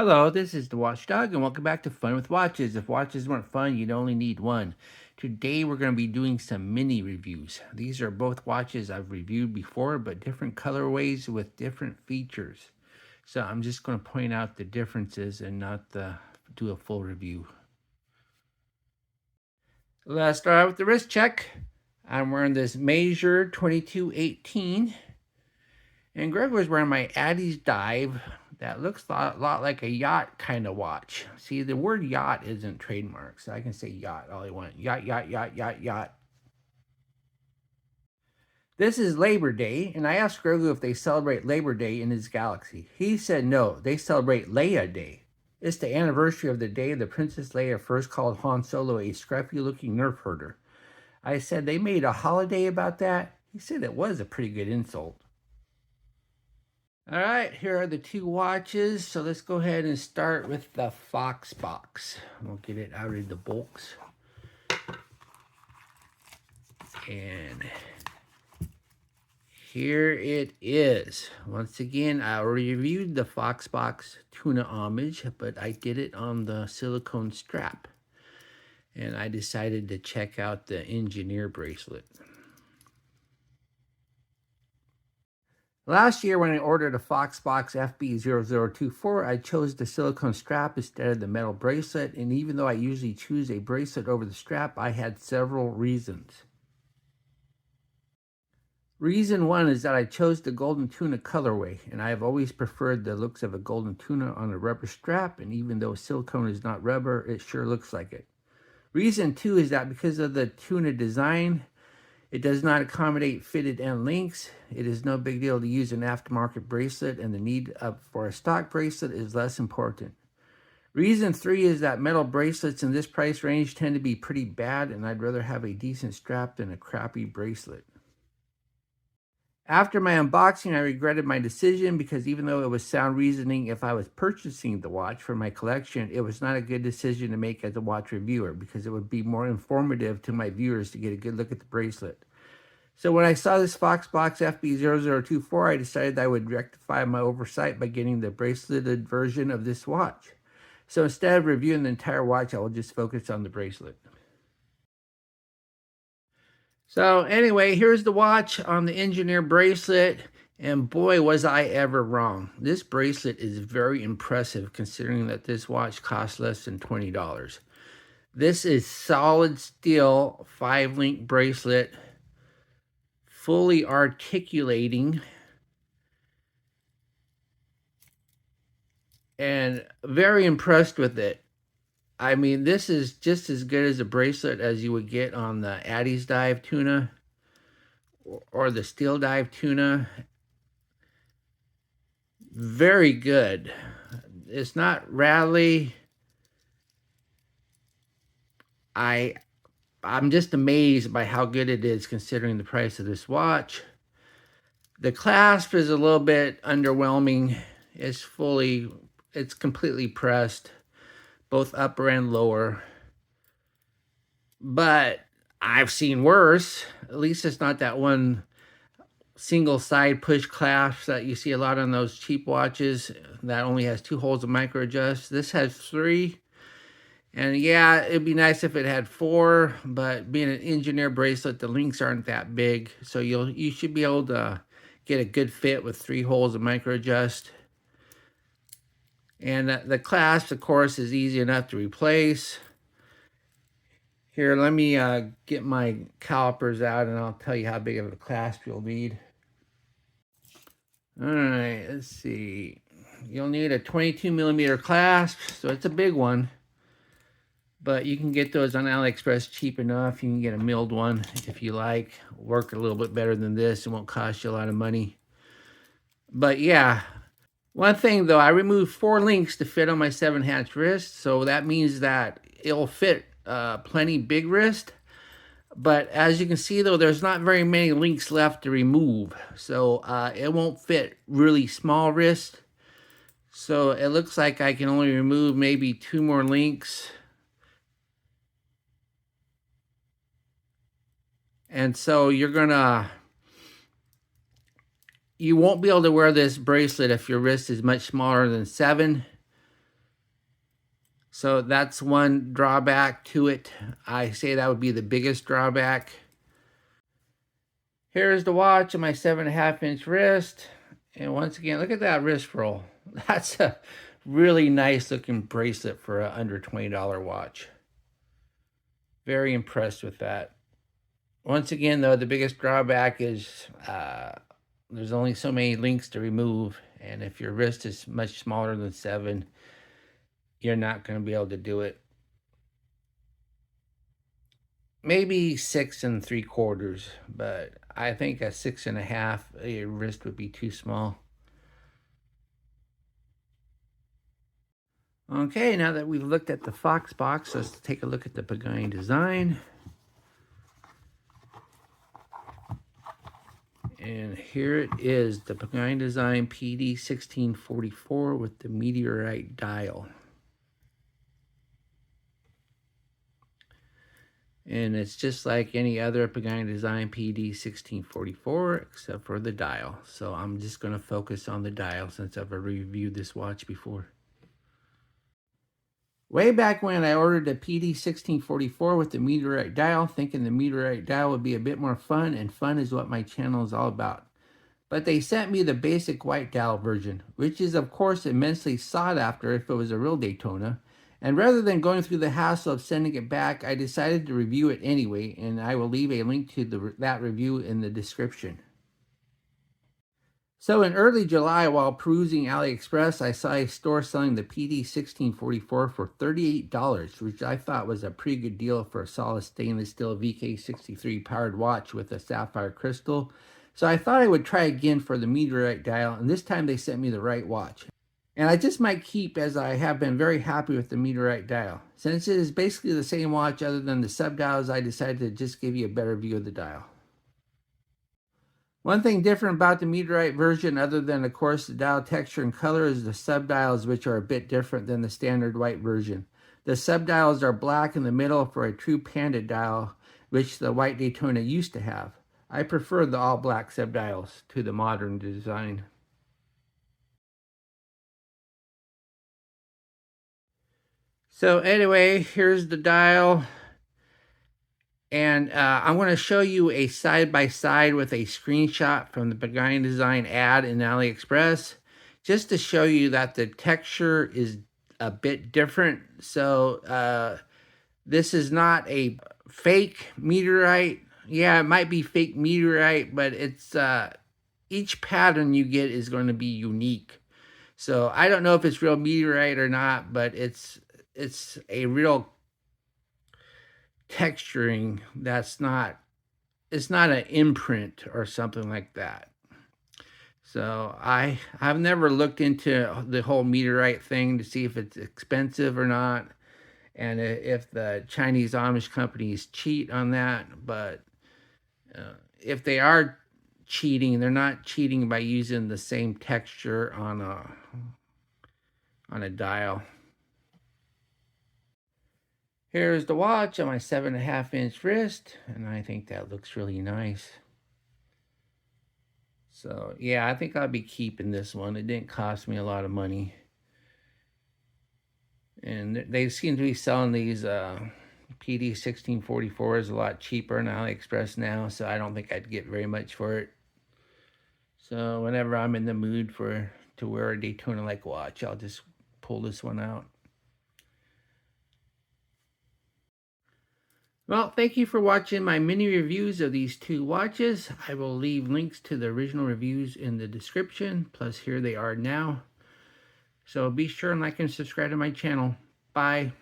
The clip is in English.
Hello, this is the Watchdog, and welcome back to Fun with Watches. If watches weren't fun, you'd only need one. Today, we're going to be doing some mini reviews. These are both watches I've reviewed before, but different colorways with different features. So I'm just going to point out the differences and not do a full review. Let's start out with the wrist check. I'm wearing this Measure 2218. And Greg was wearing my Addy's Dive. That looks a lot like a yacht kind of watch. See, the word yacht isn't trademarked, so I can say yacht all I want. Yacht, yacht, yacht, yacht, yacht. This is Labor Day, and I asked Grogu if they celebrate Labor Day in his galaxy. He said no, they celebrate Leia Day. It's the anniversary of the day the Princess Leia first called Han Solo a scruffy-looking nerf herder. I said they made a holiday about that. He said it was a pretty good insult. All right, here are the two watches. So let's go ahead and start with the Foxbox. We'll get it out of the box. And here it is. Once again, I reviewed the Foxbox Tuna Homage, but I did it on the silicone strap. And I decided to check out the engineer bracelet. Last year, when I ordered a Foxbox FB0024, I chose the silicone strap instead of the metal bracelet, and even though I usually choose a bracelet over the strap, I had several reasons. Reason one is that I chose the golden tuna colorway, and I have always preferred the looks of a golden tuna on a rubber strap, and even though silicone is not rubber, it sure looks like it. Reason two is that because of the tuna design, it does not accommodate fitted end links. It is no big deal to use an aftermarket bracelet, and the need for a stock bracelet is less important. Reason three is that metal bracelets in this price range tend to be pretty bad, and I'd rather have a decent strap than a crappy bracelet. After my unboxing, I regretted my decision because even though it was sound reasoning if I was purchasing the watch for my collection, it was not a good decision to make as a watch reviewer because it would be more informative to my viewers to get a good look at the bracelet. So when I saw this Foxbox FB0024, I decided I would rectify my oversight by getting the braceleted version of this watch. So instead of reviewing the entire watch, I will just focus on the bracelet. So anyway, here's the watch on the engineer bracelet, and boy, was I ever wrong. This bracelet is very impressive considering that this watch costs less than $20. This is solid steel 5-link bracelet, fully articulating, and very impressed with it. I mean, this is just as good as a bracelet as you would get on the Addy's Dive tuna or the Steel Dive tuna. Very good. It's not rattly. I'm just amazed by how good it is considering the price of this watch. The clasp is a little bit underwhelming. It's completely pressed, both upper and lower. But I've seen worse. At least it's not that one single side push clasp that you see a lot on those cheap watches that only has 2 holes to micro adjust. This has 3. And yeah, it'd be nice if it had 4, but being an engineer bracelet, the links aren't that big. So you should be able to get a good fit with 3 holes to micro adjust. And the clasp, of course, is easy enough to replace. Here, let me get my calipers out and I'll tell you how big of a clasp you'll need. All right, let's see. You'll need a 22mm clasp, so it's a big one. But you can get those on AliExpress cheap enough. You can get a milled one if you like. Work a little bit better than this. It won't cost you a lot of money. But yeah, one thing though, I removed 4 links to fit on my 7-hatch wrist. So that means that it'll fit plenty big wrist. But as you can see though, there's not very many links left to remove. So it won't fit really small wrist. So it looks like I can only remove maybe 2 more links. And so you won't be able to wear this bracelet if your wrist is much smaller than 7. So that's one drawback to it. I say that would be the biggest drawback. Here's the watch on my 7.5-inch wrist. And once again, look at that wrist roll. That's a really nice looking bracelet for an under $20 watch. Very impressed with that. Once again, though, the biggest drawback is there's only so many links to remove. And if your wrist is much smaller than 7, you're not going to be able to do it. Maybe 6 3/4, but I think a 6.5, your wrist would be too small. Okay, now that we've looked at the Foxbox, let's take a look at the Pagani design. And here it is, the Pagani design PD1644 with the meteorite dial. And it's just like any other Pagani design PD1644 except for the dial. So I'm just going to focus on the dial since I've reviewed this watch before. Way back when I ordered the PD1644 with the meteorite dial, thinking the meteorite dial would be a bit more fun, and fun is what my channel is all about. But they sent me the basic white dial version, which is of course immensely sought after if it was a real Daytona. And rather than going through the hassle of sending it back, I decided to review it anyway, and I will leave a link to that review in the description. So in early July, while perusing AliExpress, I saw a store selling the PD1644 for $38, which I thought was a pretty good deal for a solid stainless steel VK63 powered watch with a sapphire crystal. So I thought I would try again for the meteorite dial, and this time they sent me the right watch. And I just might keep, as I have been very happy with the meteorite dial. Since it is basically the same watch other than the sub-dials, I decided to just give you a better view of the dial. One thing different about the meteorite version, other than of course the dial texture and color, is the sub-dials, which are a bit different than the standard white version. The sub-dials are black in the middle for a true panda dial, which the white Daytona used to have. I prefer the all-black sub-dials to the modern design. So anyway, here's the dial. And I'm going to show you a side-by-side with a screenshot from the Pagani design ad in AliExpress, just to show you that the texture is a bit different. So this is not a fake meteorite. Yeah, it might be fake meteorite, but it's each pattern you get is going to be unique. So I don't know if it's real meteorite or not, but it's a real texturing that's not, it's not an imprint or something like that. So I've never looked into the whole meteorite thing to see if it's expensive or not, and if the Chinese Amish companies cheat on that. But if they are cheating, they're not cheating by using the same texture on a dial. Here's the watch on my 7.5-inch wrist, and I think that looks really nice. So yeah, I think I'll be keeping this one. It didn't cost me a lot of money. And they seem to be selling these PD1644s a lot cheaper on AliExpress now, so I don't think I'd get very much for it. So whenever I'm in the mood to wear a Daytona-like watch, I'll just pull this one out. Well, thank you for watching my mini reviews of these two watches. I will leave links to the original reviews in the description, plus here they are now. So be sure and like and subscribe to my channel. Bye.